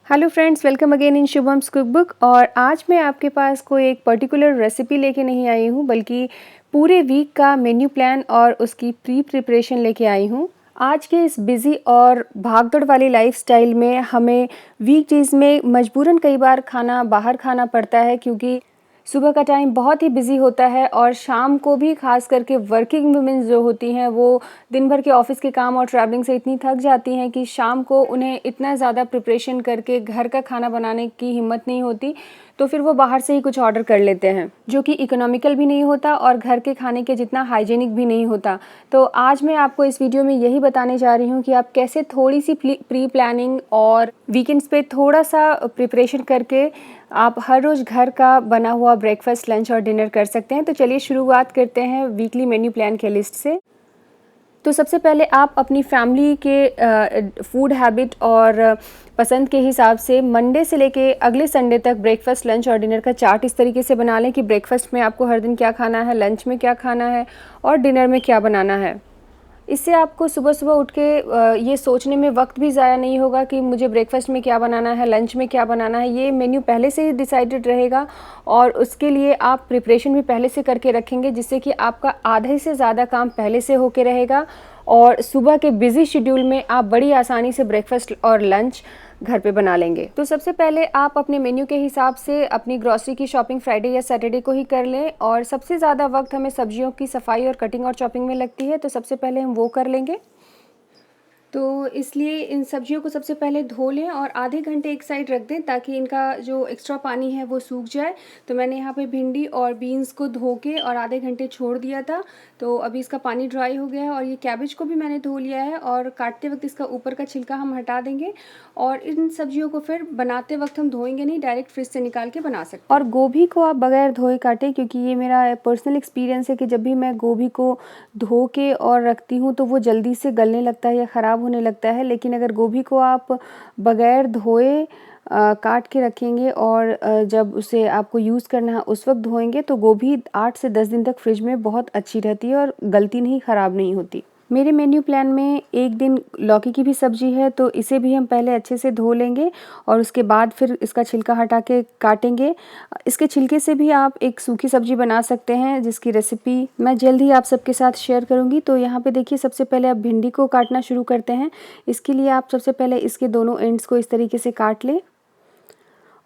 Hello friends, welcome again in Shubham's cookbook. और आज मैं आपके पास कोई एक पर्टिकुलर रेसिपी लेके नहीं आई हूँ, बल्कि पूरे वीक का मेन्यू प्लान और उसकी प्रिपरेशन लेके आई हूँ। आज के इस बिज़ी और भागदौड़ वाली लाइफस्टाइल में हमें वीकडेज़ में मजबूरन कई बार खाना बाहर खाना पड़ता है, क्योंकि सुबह का टाइम बहुत ही बिज़ी होता है और शाम को भी ख़ास करके वर्किंग वुमेन्स जो होती हैं वो दिन भर के ऑफिस के काम और ट्रैवलिंग से इतनी थक जाती हैं कि शाम को उन्हें इतना ज़्यादा प्रिपरेशन करके घर का खाना बनाने की हिम्मत नहीं होती, तो फिर वो बाहर से ही कुछ ऑर्डर कर लेते हैं, जो कि इकोनॉमिकल भी नहीं होता और घर के खाने के जितना हाइजीनिक भी नहीं होता। तो आज मैं आपको इस वीडियो में यही बताने जा रही हूँ कि आप कैसे थोड़ी सी प्री प्लानिंग और वीकेंड्स पे थोड़ा सा प्रिपरेशन करके आप हर रोज़ घर का बना हुआ ब्रेकफास्ट, लंच और डिनर कर सकते हैं। तो चलिए शुरुआत करते हैं वीकली मेन्यू प्लान के लिस्ट से। तो सबसे पहले आप अपनी फैमिली के फूड हैबिट और पसंद के हिसाब से मंडे से लेके अगले संडे तक ब्रेकफास्ट, लंच और डिनर का चार्ट इस तरीके से बना लें कि ब्रेकफास्ट में आपको हर दिन क्या खाना है, लंच में क्या खाना है और डिनर में क्या बनाना है। इससे आपको सुबह सुबह उठ के ये सोचने में वक्त भी ज़ाया नहीं होगा कि मुझे ब्रेकफास्ट में क्या बनाना है, लंच में क्या बनाना है। ये मेन्यू पहले से ही डिसाइडेड रहेगा और उसके लिए आप प्रिपरेशन भी पहले से करके रखेंगे, जिससे कि आपका आधे से ज़्यादा काम पहले से होके रहेगा और सुबह के बिज़ी शेड्यूल में आप बड़ी आसानी से ब्रेकफास्ट और लंच घर पे बना लेंगे। तो सबसे पहले आप अपने मेन्यू के हिसाब से अपनी ग्रॉसरी की शॉपिंग फ्राइडे या सैटरडे को ही कर लें, और सबसे ज़्यादा वक्त हमें सब्जियों की सफाई और कटिंग और चॉपिंग में लगती है, तो सबसे पहले हम वो कर लेंगे। तो इसलिए इन सब्जियों को सबसे पहले धो लें और आधे घंटे एक साइड रख दें ताकि इनका जो एक्स्ट्रा पानी है वो सूख जाए। तो मैंने यहाँ पे भिंडी और बीन्स को धो के और आधे घंटे छोड़ दिया था, तो अभी इसका पानी ड्राई हो गया है। और ये कैबेज को भी मैंने धो लिया है और काटते वक्त इसका ऊपर का छिलका हम हटा देंगे। और इन सब्जियों को फिर बनाते वक्त हम धोएंगे नहीं, डायरेक्ट फ्रिज से निकाल के बना सकते हैं। और गोभी को आप बगैर धोए काटें, क्योंकि ये मेरा पर्सनल एक्सपीरियंस है कि जब भी मैं गोभी को धो के और रखती हूँ तो वो जल्दी से गलने लगता है या ख़राब होने लगता है। लेकिन अगर गोभी को आप बगैर धोए काट के रखेंगे और जब उसे आपको यूज़ करना है उस वक्त धोएंगे, तो गोभी 8 से 10 दिन तक फ्रिज में बहुत अच्छी रहती है और गलती नहीं, ख़राब नहीं होती। मेरे मेन्यू प्लान में एक दिन लौकी की भी सब्ज़ी है, तो इसे भी हम पहले अच्छे से धो लेंगे और उसके बाद फिर इसका छिलका हटा के काटेंगे। इसके छिलके से भी आप एक सूखी सब्ज़ी बना सकते हैं, जिसकी रेसिपी मैं जल्द ही आप सबके साथ शेयर करूंगी। तो यहाँ पे देखिए, सबसे पहले आप भिंडी को काटना शुरू करते हैं। इसके लिए आप सबसे पहले इसके दोनों एंड्स को इस तरीके से काट लें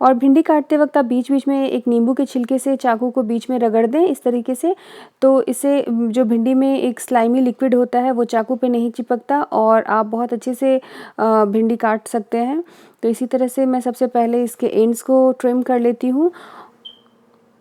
और भिंडी काटते वक्त आप बीच बीच में एक नींबू के छिलके से चाकू को बीच में रगड़ दें इस तरीके से। तो इससे जो भिंडी में एक स्लाइमी लिक्विड होता है वो चाकू पे नहीं चिपकता और आप बहुत अच्छे से भिंडी काट सकते हैं। तो इसी तरह से मैं सबसे पहले इसके एंड्स को ट्रिम कर लेती हूँ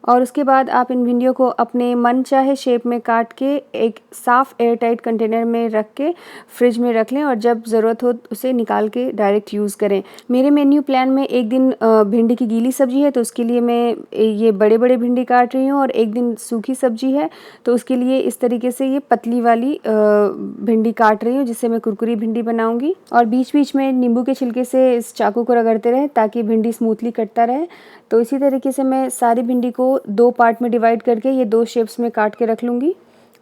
और उसके बाद आप इन भिंडियों को अपने मन चाहे शेप में काट के एक साफ़ एयर टाइट कंटेनर में रख के फ्रिज में रख लें और जब ज़रूरत हो उसे निकाल के डायरेक्ट यूज़ करें। मेरे मेन्यू प्लान में एक दिन भिंडी की गीली सब्ज़ी है, तो उसके लिए मैं ये बड़े बड़े भिंडी काट रही हूँ, और एक दिन सूखी सब्ज़ी है तो उसके लिए इस तरीके से ये पतली वाली भिंडी काट रही हूँ, जिससे मैं कुरकुरी भिंडी बनाऊँगी। और बीच बीच में नींबू के छिलके से इस चाकू को रगड़ते रहे ताकि भिंडी स्मूथली कटता रहे। तो इसी तरीके से मैं सारी भिंडी को 2 पार्ट में डिवाइड करके ये 2 शेप्स में काट के रख लूँगी।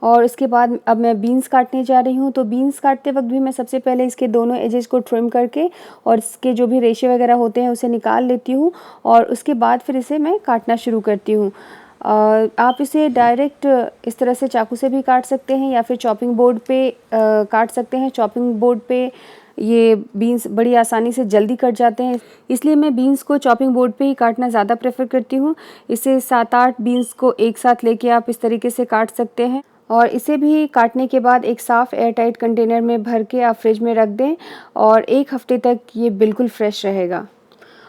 और इसके बाद अब मैं बीन्स काटने जा रही हूँ। तो बीन्स काटते वक्त भी मैं सबसे पहले इसके दोनों एजेस को ट्रिम करके और इसके जो भी रेशे वगैरह होते हैं उसे निकाल लेती हूँ और उसके बाद फिर इसे मैं काटना शुरू करती हूँ। आप इसे डायरेक्ट इस तरह से चाकू से भी काट सकते हैं या फिर चॉपिंग बोर्ड पे काट सकते हैं। चॉपिंग बोर्ड पे ये बीन्स बड़ी आसानी से जल्दी कट जाते हैं, इसलिए मैं बीन्स को चॉपिंग बोर्ड पे ही काटना ज़्यादा प्रेफर करती हूँ। इसे 7-8 बीन्स को एक साथ लेके आप इस तरीके से काट सकते हैं और इसे भी काटने के बाद एक साफ़ एयर टाइट कंटेनर में भर के आप फ्रिज में रख दें और 1 हफ्ते तक ये बिल्कुल फ्रेश रहेगा।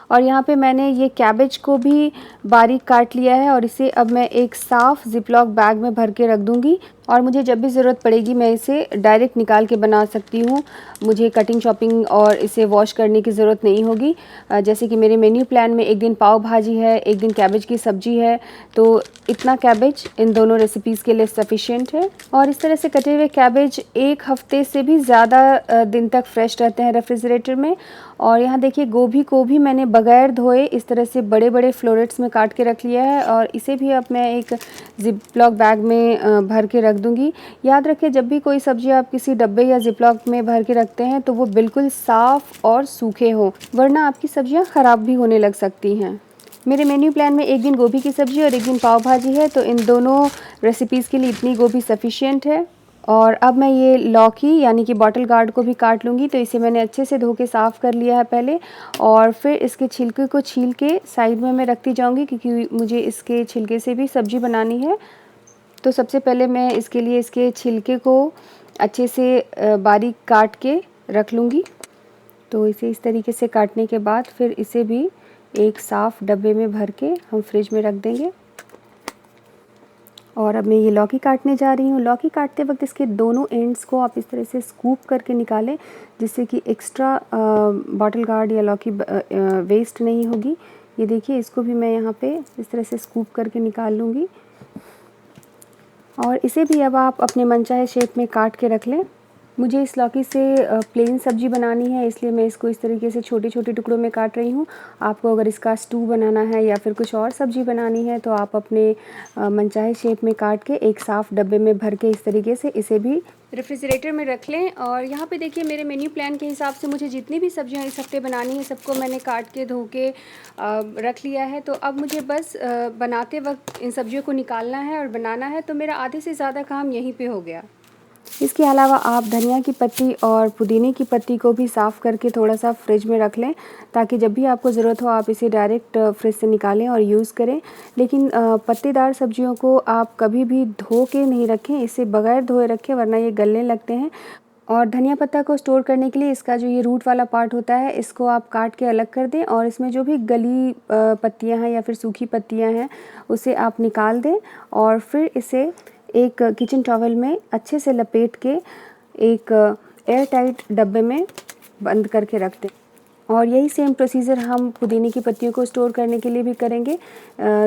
और यहाँ पे मैंने ये कैबेज को भी बारीक काट लिया है और इसे अब मैं एक साफ़ जिपलॉक बैग में भर के रख दूँगी और मुझे जब भी ज़रूरत पड़ेगी मैं इसे डायरेक्ट निकाल के बना सकती हूँ। मुझे कटिंग चॉपिंग और इसे वॉश करने की ज़रूरत नहीं होगी। जैसे कि मेरे मेन्यू प्लान में एक दिन पाव भाजी है, एक दिन कैबेज की सब्ज़ी है, तो इतना कैबेज इन दोनों रेसिपीज़ के लिए सफिशिएंट है। और इस तरह से कटे हुए कैबेज 1 हफ्ते से भी ज़्यादा दिन तक फ्रेश रहते हैं रेफ्रिजरेटर में। और यहाँ देखिए, गोभी को भी मैंने बगैर धोए इस तरह से बड़े बड़े फ्लोरेट्स में काट के रख लिया है और इसे भी अब मैं एक जिपलॉक बैग में भर के रख दूँगी। याद रखें, जब भी कोई सब्ज़ी आप किसी डब्बे या ज़िपलॉक में भर के रखते हैं तो वो बिल्कुल साफ़ और सूखे हों, वरना आपकी सब्ज़ियाँ ख़राब भी होने लग सकती हैं। मेरे मेन्यू प्लान में एक दिन गोभी की सब्ज़ी और एक दिन पाव भाजी है, तो इन दोनों रेसिपीज़ के लिए इतनी गोभी सफिशिएंट है। और अब मैं ये लौकी यानी कि बॉटल गार्ड को भी काट लूँगी। तो इसे मैंने अच्छे से धो के साफ़ कर लिया है पहले, और फिर इसके छिलके को छील के साइड में मैं रखती जाऊँगी, क्योंकि मुझे इसके छिलके से भी सब्ज़ी बनानी है। तो सबसे पहले मैं इसके लिए इसके छिलके को अच्छे से बारीक काट के रख लूँगी। तो इसे इस तरीके से काटने के बाद फिर इसे भी एक साफ़ डब्बे में भर के हम फ्रिज में रख देंगे। और अब मैं ये लौकी काटने जा रही हूँ। लौकी काटते वक्त इसके दोनों एंड्स को आप इस तरह से स्कूप करके निकालें, जिससे कि एक्स्ट्रा बॉटल गार्ड या लौकी वेस्ट नहीं होगी। ये देखिए, इसको भी मैं यहाँ पे इस तरह से स्कूप करके निकाल लूँगी। और इसे भी अब आप अपने मनचाहे शेप में काट के रख लें। मुझे इस लौकी से प्लेन सब्ज़ी बनानी है, इसलिए मैं इसको इस तरीके से छोटे छोटे टुकड़ों में काट रही हूँ। आपको अगर इसका स्टू बनाना है या फिर कुछ और सब्ज़ी बनानी है तो आप अपने मनचाहे शेप में काट के एक साफ़ डब्बे में भर के इस तरीके से इसे भी रेफ्रिजरेटर में रख लें। और यहाँ पे देखिए, मेरे मेन्यू प्लान के हिसाब से मुझे जितनी भी सब्जियाँ इस हफ्ते बनानी है सबको मैंने काट के धो के रख लिया है। तो अब मुझे बस बनाते वक्त इन सब्जियों को निकालना है और बनाना है। तो मेरा आधे से ज़्यादा काम यहीं पे हो गया। इसके अलावा आप धनिया की पत्ती और पुदीने की पत्ती को भी साफ़ करके थोड़ा सा फ्रिज में रख लें, ताकि जब भी आपको ज़रूरत हो आप इसे डायरेक्ट फ्रिज से निकालें और यूज़ करें। लेकिन पत्तेदार सब्जियों को आप कभी भी धो के नहीं रखें, इसे बग़ैर धोए रखें, वरना ये गलने लगते हैं। और धनिया पत्ता को स्टोर करने के लिए इसका जो ये रूट वाला पार्ट होता है, इसको आप काट के अलग कर दें, और इसमें जो भी गली पत्तियाँ हैं या फिर सूखी पत्तियाँ हैं उसे आप निकाल दें। और फिर इसे एक किचन टॉवल में अच्छे से लपेट के एक एयर टाइट डब्बे में बंद करके रख दें। और यही सेम प्रोसीजर हम पुदीने की पत्तियों को स्टोर करने के लिए भी करेंगे।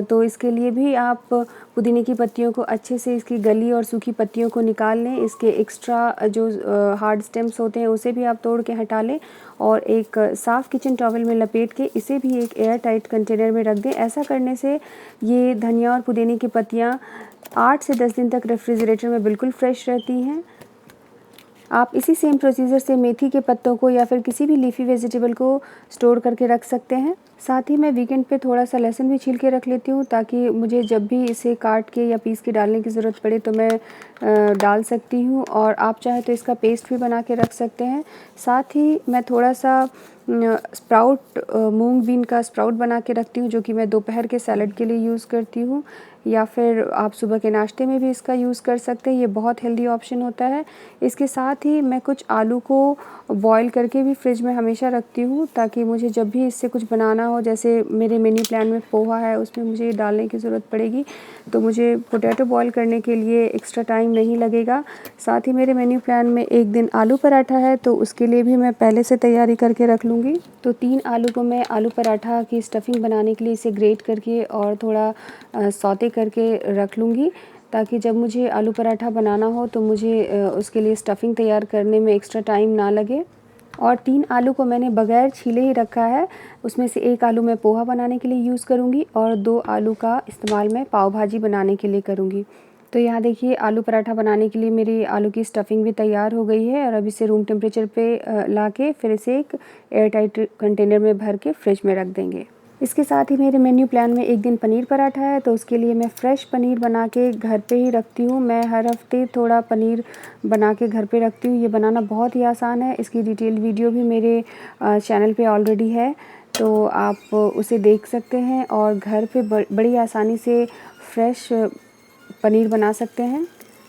तो इसके लिए भी आप पुदीने की पत्तियों को अच्छे से इसकी गली और सूखी पत्तियों को निकाल लें। इसके एक्स्ट्रा जो हार्ड स्टेम्स होते हैं उसे भी आप तोड़ के हटा लें, और एक साफ़ किचन टॉवल में लपेट के इसे भी एक एयर टाइट कंटेनर में रख दें। ऐसा करने से ये धनिया और पुदीने की पत्तियाँ 8 से 10 दिन तक रेफ्रिजरेटर में बिल्कुल फ्रेश रहती हैं। आप इसी सेम प्रोसीजर से मेथी के पत्तों को या फिर किसी भी लीफी वेजिटेबल को स्टोर करके रख सकते हैं। साथ ही मैं वीकेंड पे थोड़ा सा लहसुन भी छील के रख लेती हूँ, ताकि मुझे जब भी इसे काट के या पीस के डालने की ज़रूरत पड़े तो मैं डाल सकती हूँ। और आप चाहे तो इसका पेस्ट भी बना के रख सकते हैं। साथ ही मैं थोड़ा सा स्प्राउट मूंग बीन का स्प्राउट बना के रखती हूँ, जो कि मैं दोपहर के सैलड के लिए यूज़ करती हूँ, या फिर आप सुबह के नाश्ते में भी इसका यूज़ कर सकते हैं। ये बहुत हेल्दी ऑप्शन होता है। इसके साथ ही मैं कुछ आलू को बॉईल करके भी फ्रिज में हमेशा रखती हूँ, ताकि मुझे जब भी इससे कुछ बनाना हो, जैसे मेरे मेन्यू प्लान में पोहा है, उसमें मुझे डालने की ज़रूरत पड़ेगी तो मुझे पोटैटो बॉईल करने के लिए एक्स्ट्रा टाइम नहीं लगेगा। साथ ही मेरे मेन्यू प्लान में एक दिन आलू पराठा है, तो उसके लिए भी मैं पहले से तैयारी करके रख लूँगी। तो 3 आलू को मैं आलू पराठा की स्टफिंग बनाने के लिए इसे ग्रेट करके और थोड़ा सौते करके रख लूँगी, ताकि जब मुझे आलू पराठा बनाना हो तो मुझे उसके लिए स्टफिंग तैयार करने में एक्स्ट्रा टाइम ना लगे। और 3 आलू को मैंने बग़ैर छीले ही रखा है। उसमें से 1 आलू मैं पोहा बनाने के लिए यूज़ करूँगी और 2 आलू का इस्तेमाल मैं पाव भाजी बनाने के लिए करूँगी। तो यहाँ देखिए, आलू पराठा बनाने के लिए मेरी आलू की स्टफिंग भी तैयार हो गई है, और अब इसे रूम टेम्परेचर पे ला के फिर इसे एक एयर टाइट कंटेनर में भर के फ्रिज में रख देंगे। इसके साथ ही मेरे मेन्यू प्लान में एक दिन पनीर पराठा है, तो उसके लिए मैं फ़्रेश पनीर बना के घर पे ही रखती हूँ। मैं हर हफ्ते थोड़ा पनीर बना के घर पे रखती हूँ। ये बनाना बहुत ही आसान है। इसकी डिटेल वीडियो भी मेरे चैनल पे ऑलरेडी है, तो आप उसे देख सकते हैं और घर पे बड़ी आसानी से फ़्रेश पनीर बना सकते हैं।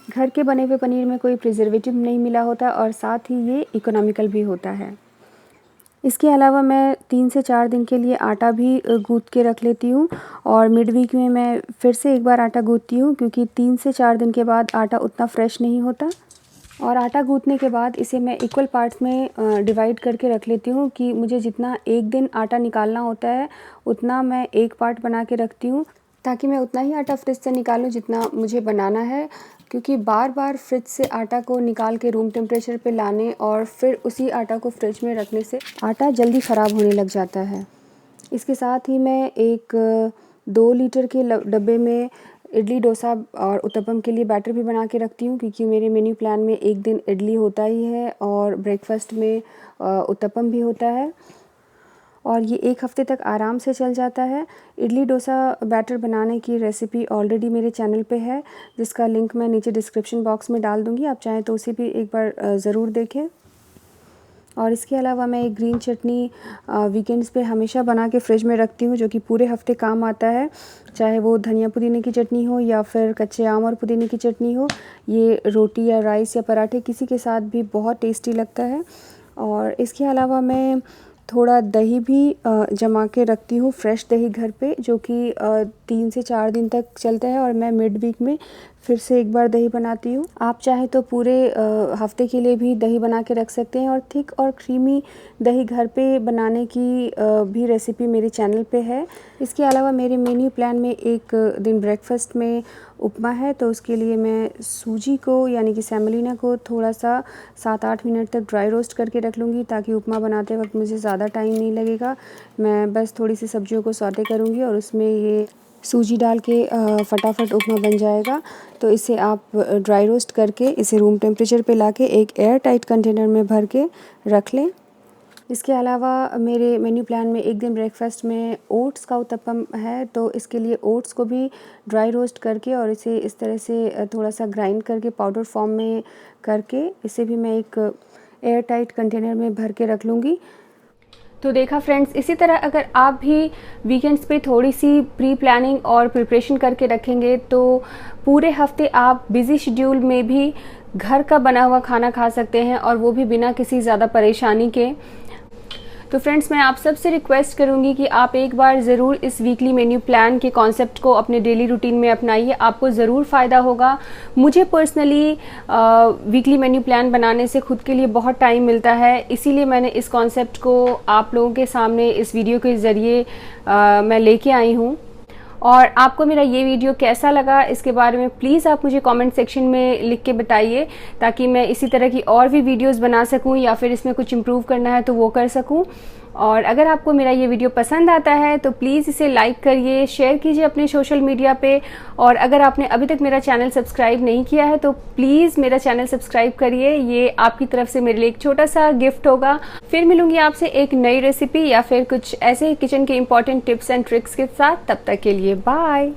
घर के बने हुए पनीर में कोई प्रिजर्वेटिव नहीं मिला होता, और साथ ही ये इकोनॉमिकल भी होता है। इसके अलावा मैं 3 से 4 दिन के लिए आटा भी गूँथ के रख लेती हूँ, और मिड वीक में मैं फिर से एक बार आटा गूँथती हूँ, क्योंकि 3 से 4 दिन के बाद आटा उतना फ्रेश नहीं होता। और आटा गूँथने के बाद इसे मैं इक्वल पार्ट्स में डिवाइड करके रख लेती हूँ, कि मुझे जितना एक दिन आटा निकालना होता है उतना मैं एक पार्ट बना के रखती हूँ, ताकि मैं उतना ही आटा फ्रिज से निकालूँ जितना मुझे बनाना है। क्योंकि बार बार फ्रिज से आटा को निकाल के रूम टेम्परेचर पे लाने और फिर उसी आटा को फ्रिज में रखने से आटा जल्दी ख़राब होने लग जाता है। इसके साथ ही मैं एक 2 लीटर के डब्बे में इडली, डोसा और उत्तपम के लिए बैटर भी बना के रखती हूँ, क्योंकि मेरे मेन्यू प्लान में एक दिन इडली होता ही है और ब्रेकफास्ट में उत्तपम भी होता है, और ये एक हफ़्ते तक आराम से चल जाता है। इडली डोसा बैटर बनाने की रेसिपी ऑलरेडी मेरे चैनल पे है, जिसका लिंक मैं नीचे डिस्क्रिप्शन बॉक्स में डाल दूँगी, आप चाहें तो उसे भी एक बार ज़रूर देखें। और इसके अलावा मैं एक ग्रीन चटनी वीकेंड्स पे हमेशा बना के फ्रिज में रखती हूँ, जो कि पूरे हफ्ते काम आता है, चाहे वो धनिया पुदीने की चटनी हो या फिर कच्चे आम और पुदीने की चटनी हो। ये रोटी या राइस या पराठे किसी के साथ भी बहुत टेस्टी लगता है। और इसके अलावा मैं थोड़ा दही भी जमा के रखती हूँ, फ्रेश दही घर पे, जो कि 3 से 4 दिन तक चलता है, और मैं मिड वीक में फिर से एक बार दही बनाती हूँ। आप चाहे तो पूरे हफ्ते के लिए भी दही बना के रख सकते हैं, और थिक और क्रीमी दही घर पे बनाने की भी रेसिपी मेरे चैनल पे है। इसके अलावा मेरे मेन्यू प्लान में एक दिन ब्रेकफास्ट में उपमा है, तो उसके लिए मैं सूजी को यानी कि सेमोलिना को थोड़ा सा 7-8 मिनट तक ड्राई रोस्ट करके रख लूँगी, ताकि उपमा बनाते वक्त मुझे ज़्यादा टाइम नहीं लगेगा। मैं बस थोड़ी सी सब्जियों को सौते करूँगी और उसमें ये सूजी डाल के फटाफट उपमा बन जाएगा। तो इसे आप ड्राई रोस्ट करके इसे रूम टेम्परेचर पे लाके एक एयर टाइट कंटेनर में भर के रख लें। इसके अलावा मेरे मेन्यू प्लान में एक दिन ब्रेकफास्ट में ओट्स का उत्तपम है, तो इसके लिए ओट्स को भी ड्राई रोस्ट करके और इसे इस तरह से थोड़ा सा ग्राइंड करके पाउडर फॉर्म में करके इसे भी मैं एक एयर टाइट कंटेनर में भर के रख लूँगी। तो देखा फ्रेंड्स, इसी तरह अगर आप भी वीकेंड्स पे थोड़ी सी प्री प्लानिंग और प्रिपरेशन करके रखेंगे, तो पूरे हफ्ते आप बिज़ी शेड्यूल में भी घर का बना हुआ खाना खा सकते हैं, और वो भी बिना किसी ज़्यादा परेशानी के। तो फ्रेंड्स, मैं आप सबसे रिक्वेस्ट करूंगी कि आप एक बार ज़रूर इस वीकली मेन्यू प्लान के कॉन्सेप्ट को अपने डेली रूटीन में अपनाइए, आपको ज़रूर फ़ायदा होगा। मुझे पर्सनली वीकली मेन्यू प्लान बनाने से खुद के लिए बहुत टाइम मिलता है, इसीलिए मैंने इस कॉन्सेप्ट को आप लोगों के सामने इस वीडियो के ज़रिए मैं लेके आई हूँ। और आपको मेरा ये वीडियो कैसा लगा, इसके बारे में प्लीज़ आप मुझे कमेंट सेक्शन में लिख के बताइए, ताकि मैं इसी तरह की और भी वीडियोस बना सकूं, या फिर इसमें कुछ इम्प्रूव करना है तो वो कर सकूं। और अगर आपको मेरा ये वीडियो पसंद आता है तो प्लीज़ इसे लाइक करिए, शेयर कीजिए अपने सोशल मीडिया पे, और अगर आपने अभी तक मेरा चैनल सब्सक्राइब नहीं किया है तो प्लीज़ मेरा चैनल सब्सक्राइब करिए। ये आपकी तरफ से मेरे लिए एक छोटा सा गिफ्ट होगा। फिर मिलूंगी आपसे एक नई रेसिपी या फिर कुछ ऐसे किचन के इंपॉर्टेंट टिप्स एंड ट्रिक्स के साथ। तब तक के लिए बाय।